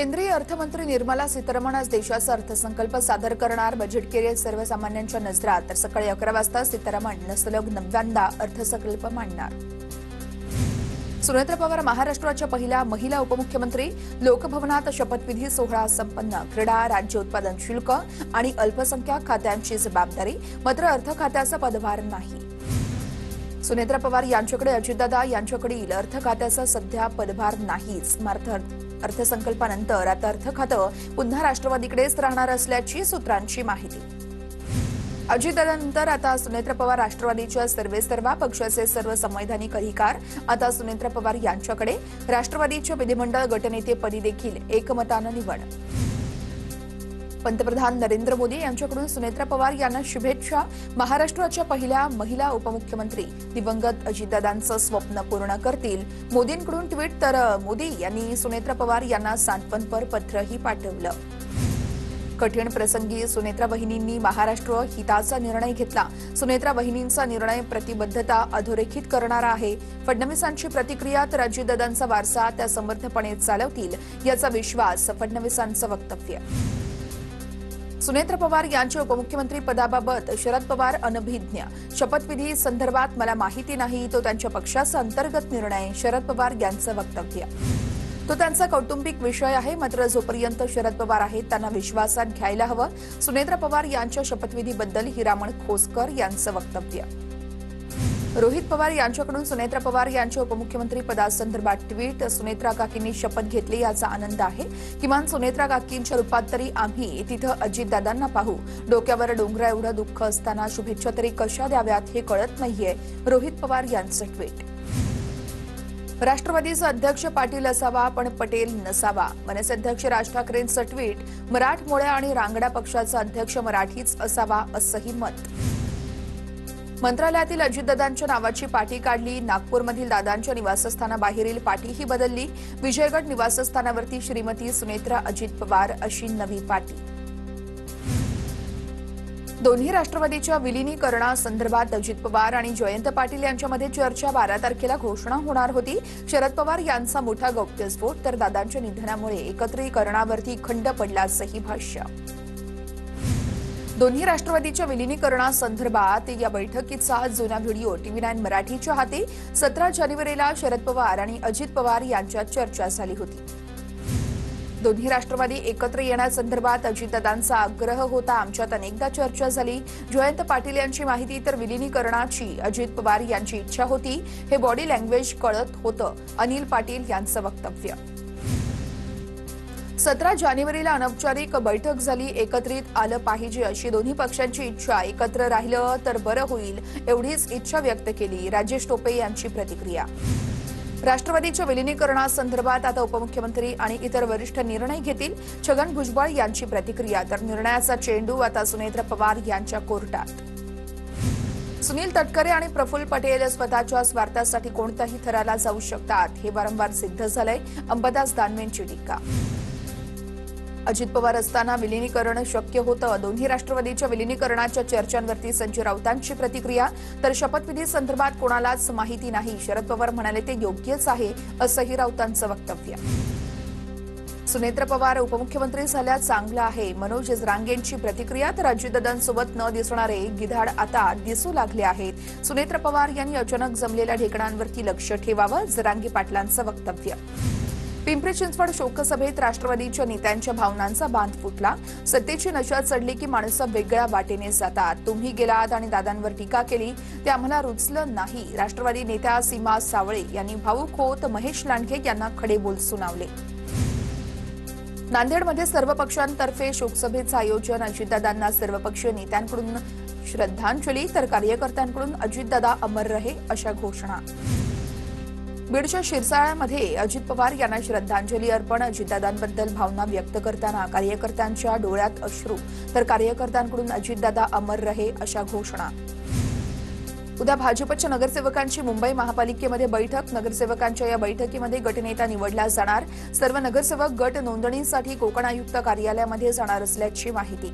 केंद्रीय अर्थमंत्री निर्मला सीतारामन आज देशाचा अर्थसंकल्प सादर करणार। बजेट केले सर्वसामान्यांच्या नजरात, तर सकाळी 11 वाजता सीतारामन सलग 9व्यांदा अर्थसंकल्प मांडणार। सुनेत्रा पवार महाराष्ट्राच्या पहिल्या महिला उपमुख्यमंत्री। लोकभवनात शपथविधी सोहळा संपन्न। क्रीडा, राज्य उत्पादन शुल्क आणि अल्पसंख्याक खात्यांची जबाबदारी, मात्र अर्थ खात्याचा पदभार नाही। सुनेत्रा पवार यांच्याकडे अजितदादा यांच्याकडील अर्थ खात्याचा सध्या पदभार नाहीच। मात्र अर्थसंकल्पानंतर आता अर्थ खातं पुन्हा राष्ट्रवादीकडेच राहणार असल्याची सूत्रांची माहिती। अजितदादांनंतर आता सुनेत्रा पवार राष्ट्रवादीच्या सर्वेसर्वा पक्षाचे सर्व संवैधानिक अधिकार आता सुनेत्रा पवार यांच्याकडे। राष्ट्रवादीच्या विधिमंडळ गटनेतेपदी देखील एकमतानं निवड। पंतप्रधान नरेंद्र मोदी यांच्याकडून सुनेत्रा पवार यांना शुभेच्छा। महाराष्ट्राच्या पहिल्या महिला उपमुख्यमंत्री दिवंगत अजितदादांचं स्वप्न पूर्ण करतील। मोदींकडून ट्विट, तर मोदी यांनी सुनेत्रा पवार यांना सांत्वनपर पत्रही पाठवलं। कठीण प्रसंगी सुनेत्रा वहिनींनी महाराष्ट्र हिताचा निर्णय घेतला। सुनेत्रा वहिनींचा निर्णय प्रतिबद्धता अधोरेखित करणारा आहे। फडणवीसांची प्रतिक्रिया, तर अजितदादांचा वारसा त्या समर्थपणे चालवतील याचा विश्वास, फडणवीसांचं वक्तव्य। सुनेत्रा पवार यांच्या उपमुख्यमंत्री पदाबाबत शरद पवार अनभिज्ञ। शपथविधी संदर्भात मला माहिती नाही, तो त्यांच्या पक्षाचा अंतर्गत निर्णय, शरद पवार यांचं वक्तव्य। तो त्यांचा कौटुंबिक विषय आहे, मात्र जोपर्यंत शरद पवार आहेत त्यांना विश्वासात घ्यायला हवं। सुनेत्रा पवार यांच्या शपथविधीबद्दल हिरामण खोसकर यांचं वक्तव्य। रोहित पवार यांच्याकडून सुनेत्रा पवार यांच्या उपमुख्यमंत्री पदासंदर्भात ट्विट, सुनेत्रा काकींनी शपथ घेतली याचा आनंद आहे। किमान सुनेत्रा काकींच्या रूपात तरी आम्ही तिथं अजितदादांना पाहू। डोक्यावर डोंगरा एवढं दुःख असताना शुभेच्छा तरी कशा द्याव्यात हे कळत नाहीये, रोहित पवार यांचं ट्विट। राष्ट्रवादीचा अध्यक्ष पाटील असावा पण पटेल नसावा, मनसे अध्यक्ष राज ठाकरेंचं ट्विट। मराठमोळ्या आणि रांगडा पक्षाचा अध्यक्ष मराठीच असावा असंही मत। मंत्रालयातील अजितदादांच्या नावाची पाटी काढली। नागपूरमधील दादांच्या निवासस्थानाबाहेरील पाटीही बदलली। विजयगड निवासस्थानावरती श्रीमती सुनेत्रा अजित पवार अशी नवी पाटी। दोन्ही राष्ट्रवादीच्या विलिनीकरणासंदर्भात अजित पवार आणि जयंत पाटील यांच्यामध्ये चर्चा 12 तारखेला घोषणा होणार होती। शरद पवार यांचा मोठा गौप्यस्फोट, तर दादांच्या निधनामुळे एकत्रीकरणावरती खंड पडल्याचंही भाष्य। दोन्ही राष्ट्रवादीच्या विलिनीकरणासंदर्भात या बैठकीचा जुना व्हिडिओ TV9 मराठीच्या हाती। 17 जानेवारीला शरद पवार आणि अजित पवार यांच्यात चर्चा झाली होती। दोन्ही राष्ट्रवादी एकत्र येण्यासंदर्भात अजितदादांचा आग्रह होता। आमच्यात अनेकदा चर्चा झाली। जयंत पाटील यांची माहिती, तर विलिनीकरणाची अजित पवार यांची इच्छा होती, हे बॉडी लँग्वेज कळत होतं, अनिल पाटील यांचं वक्तव्य। 17 जानेवारीला अनौपचारिक बैठक झाली। एकत्रित आलं पाहिजे अशी दोन्ही पक्षांची इच्छा, एकत्र राहिलं तर बरं होईल एवढीच इच्छा व्यक्त केली। राजेश टोपे यांची प्रतिक्रिया। राष्ट्रवादीच्या विलिनीकरणासंदर्भात आता उपमुख्यमंत्री आणि इतर वरिष्ठ निर्णय घेतील, छगन भुजबळ यांची प्रतिक्रिया। तर निर्णयाचा चेंडू आता सुनेत्रा पवार यांच्या कोर्टात। सुनील तटकरे आणि प्रफुल्ल पटेल स्वतःच्या स्वार्थासाठी कोणत्याही थराला जाऊ शकतात, हे वारंवार सिद्ध झालंय, अंबादास दानवेंची टीका। अजित पवार असताना विलिनीकरण शक्य होतं। दोन्ही राष्ट्रवादीच्या विलिनीकरणाच्या चर्चांवरती संजय राऊतांची प्रतिक्रिया। तर शपथविधी संदर्भात कोणालाच माहिती नाही, शरद पवार म्हणाले ते योग्यच आहे असंही राऊतांचं वक्तव्य। सुनेत्रा पवार उपमुख्यमंत्री झाल्या चांगलं आहे, मनोज जरांगेंची प्रतिक्रिया। तर अजितदादांसोबत न दिसणारे गिधाड आता दिसू लागले आहेत। सुनेत्रा पवार यांनी अचानक जमलेल्या ठिकाणांवरती लक्ष ठेवावं, जरांगे पाटलांचं वक्तव्य। पिंपरी चिंचवड शोकसभेत राष्ट्रवादीच्या नेत्यांच्या भावनांचा बांध फुटला। सत्तेची नशा चढली की माणसं वेगळ्या वाटेने जातात। तुम्ही गेलात आणि दादांवर टीका केली, ते आम्हाला रुचलं नाही। राष्ट्रवादी नेत्या सीमा सावळे यांनी भाऊक होत महेश लांडगे यांना खडे बोल सुनावले। नांदेडमध्ये सर्व पक्षांतर्फे शोकसभेचं आयोजन। अजितदादांना सर्वपक्षीय नेत्यांकडून श्रद्धांजली, तर कार्यकर्त्यांकडून अजितदादा अमर रहे अशा घोषणा। बीडच्या शिरसाळ्यामध्ये अजित पवार यांना श्रद्धांजली अर्पण। अजितदादांबद्दल भावना व्यक्त करताना कार्यकर्त्यांच्या डोळ्यात अश्रू, तर कार्यकर्त्यांकडून अजितदादा अमर रहे अशा घोषणा। उद्या भाजपच्या नगरसेवकांची मुंबई महापालिकेमध्ये बैठक। नगरसेवकांच्या या बैठकीमध्ये गटनेता निवडला जाणार। सर्व नगरसेवक गट नोंदणीसाठी कोकण आयुक्त कार्यालयामध्ये जाणार असल्याची माहिती।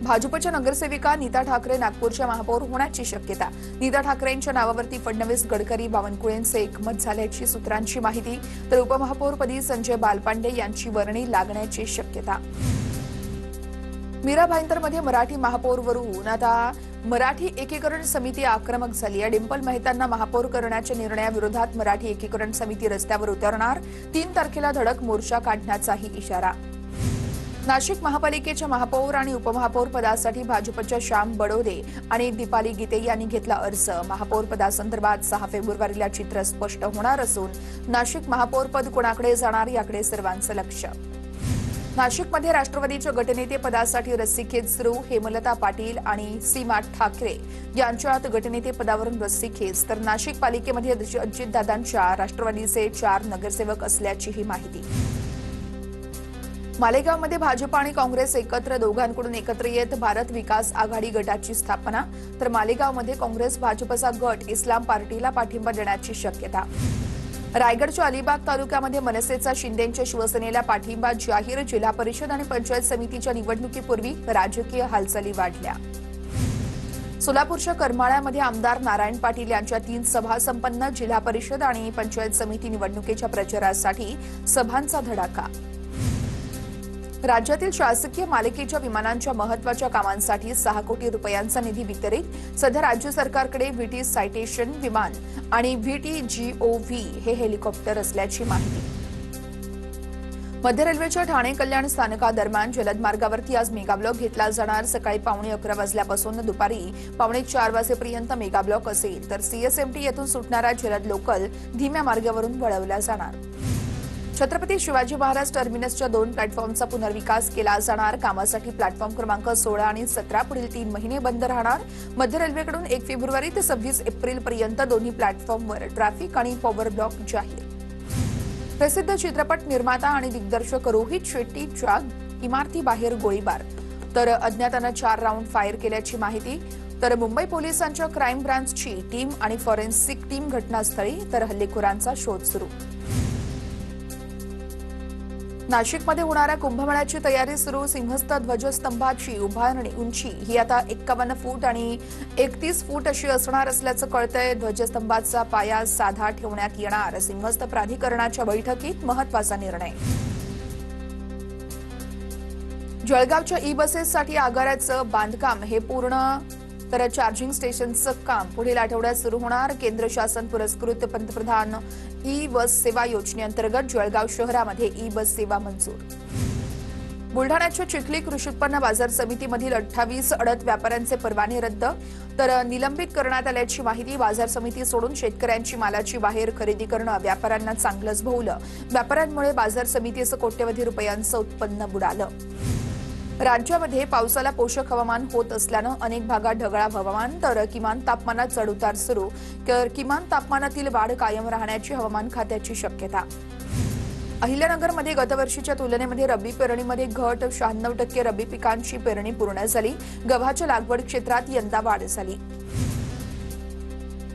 भाजपच्या नगरसेविका नीता ठाकरे नागपूरच्या महापौर होण्याची शक्यता। नीता ठाकरेंच्या नावावरती फडणवीस, गडकरी, बावनकुळेंचे एकमत झाल्याची सूत्रांची माहिती। तर उपमहापौरपदी संजय बालपांडे यांची वर्णी लागण्याची शक्यता। मीरा भाईंदरमध्ये मराठी महापौरवरून आता मराठी एकीकरण समिती आक्रमक झाली आहे। डिंपल मेहतांना महापौर करण्याच्या निर्णयाविरोधात मराठी एकीकरण समिती रस्त्यावर उतरणार। 3 तारखेला धडक मोर्चा काढण्याचाही इशारा। नाशिक महापालिकेच्या महापौर आणि उपमहापौर पदासाठी भाजपच्या श्याम बडोदे आणि दीपाली गीते यांनी घेतला अर्ज। महापौर पदासंदर्भात 6 फेब्रुवारीला चित्र स्पष्ट होणार असून नाशिक महापौर पद कोणाकडे जाणार याकडे सर्वांचं लक्ष। नाशिकमध्ये राष्ट्रवादीच्या गटनेते पदासाठी रस्सीखेच सुरू। हेमलता पाटील आणि सीमा ठाकरे यांच्यात गटनेते पदावरून रस्सीखेच। तर नाशिक पालिकेमध्ये अजितदादांच्या राष्ट्रवादीचे 4 नगरसेवक असल्याचीही माहिती। मालेगावमध्ये भाजप आणि काँग्रेस एकत्र, दोघांकडून एकत्र येत भारत विकास आघाडी गटाची स्थापना। तर मालेगावमध्ये काँग्रेस भाजपचा गट इस्लाम पार्टीला पाठिंबा देण्याची शक्यता। रायगडच्या अलिबाग तालुक्यामध्ये मनसेचा शिंदेंच्या शिवसेनेला पाठिंबा जाहीर। जिल्हा परिषद आणि पंचायत समितीच्या निवडणुकीपूर्वी राजकीय हालचाली वाढल्या। सोलापूरच्या करमाळ्यामध्ये आमदार नारायण पाटील यांच्या 3 सभा संपन्न। जिल्हा परिषद आणि पंचायत समिती निवडणुकीच्या प्रचारासाठी सभांचा धडाका। राज्यातील शासकीय मालकीच्या विमानांच्या महत्त्वाच्या कामांसाठी 6 कोटी रुपयांचा निधी वितरित। सध्या राज्य सरकारकडे व्हीटी सायटेशन विमान आणि VTGOV हे हेलिकॉप्टर असल्याची माहिती। मध्य रेल्वेच्या ठाणे कल्याण स्थानकादरम्यान जलद मार्गावरती आज मेगाब्लॉक घेतला जाणार। सकाळी 11:15 वाजल्यापासून दुपारी 4:45 वाजेपर्यंत मेगाब्लॉक असेल। तर CSMT येथून सुटणारा जलद लोकल धीम्या मार्गावरून वळवला जाणार। छत्रपती शिवाजी महाराज टर्मिनसच्या 2 प्लॅटफॉर्मचा पुनर्विकास केला जाणार। कामासाठी प्लॅटफॉर्म क्रमांक 16 आणि 17 पुढील 3 महिने बंद राहणार। मध्य रेल्वेकडून 1 फेब्रुवारी ते 26 एप्रिलपर्यंत दोन्ही प्लॅटफॉर्मवर ट्रॅफिक आणि पॉवर ब्लॉक जाहीर। प्रसिद्ध चित्रपट निर्माता आणि दिग्दर्शक रोहित शेट्टीच्या इमारतीबाहेर गोळीबार। तर अज्ञातानं 4 राऊंड फायर केल्याची माहिती। तर मुंबई पोलिसांच्या क्राईम ब्रांचची टीम आणि फॉरेन्सिक टीम घटनास्थळी। तर हल्लेखोरांचा शोध सुरू। नाशिकमध्ये होणाऱ्या कुंभमेळ्याची तयारी सुरू। सिंहस्थ ध्वजस्तंभाची उभारणी उंची ही आता 51 फूट आणि 31 फूट अशी असणार असल्याचं कळतंय। ध्वजस्तंभाचा पाया साधा ठेवण्यात येणार। सिंहस्थ प्राधिकरणाच्या बैठकीत महत्त्वाचा निर्णय। जळगावच्या ई-बसेससाठी आगाराचं बांधकाम हे पूर्ण। तर चार्जिंग स्टेशनचं काम पुढील आठवड्यात सुरू होणार। केंद्र शासन पुरस्कृत पंतप्रधान ई-बस सेवा योजनेअंतर्गत जळगाव शहरामध्ये ई-बस सेवा मंजूर। बुलढाण्याच्या चिखली कृषी उत्पन्न बाजार समितीमधील 28 अडत व्यापाऱ्यांचे परवाने रद्द। तर निलंबित करण्यात आल्याची माहिती। बाजार समिती सोडून शेतकऱ्यांची मालाची बाहेर खरेदी करणं व्यापाऱ्यांना चांगलंच भोवलं। व्यापाऱ्यांमुळे बाजार समितीचं कोट्यवधी रुपयांचं उत्पन्न बुडालं। राज्यामध्ये पावसाला पोषक हवामान होत असल्यानं अनेक भागात ढगाळ हवामान। तर किमान तापमानात चढउतार सुरू। तर किमान तापमानातील वाढ कायम राहण्याची हवामान खात्याची शक्यता। अहिल्यानगरमध्ये गतवर्षीच्या तुलनेमध्ये रब्बी पेरणीमध्ये घट। 96% रब्बी पिकांची पेरणी पूर्ण झाली। गव्हाच्या लागवड क्षेत्रात यंदा वाढ झाली।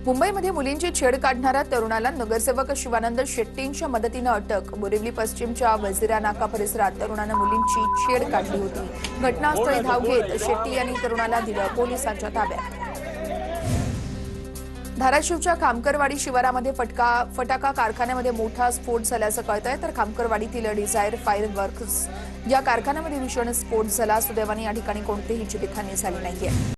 मुंबईमध्ये मुलींची छेड काढणाऱ्या तरुणाला नगरसेवक शिवानंद शेट्टींच्या मदतीनं अटक। बोरिवली पश्चिमच्या वजिरा नाका परिसरात तरुणानं मुलींची छेड काढली होती। घटनास्थळी धाव घेत शेट्टी यांनी तरुणाला दिलं पोलिसांच्या ताब्यात। धाराशिवच्या खामकरवाडी शिवारामध्ये फटाका कारखान्यामध्ये मोठा स्फोट झाल्याचं कळतंय। तर खामकरवाडीतील डिझायर फायर वर्क्स या कारखान्यामध्ये भीषण स्फोट झाला। सुदैवाने या ठिकाणी कोणतीही जीवितहानी झाली नाहीये।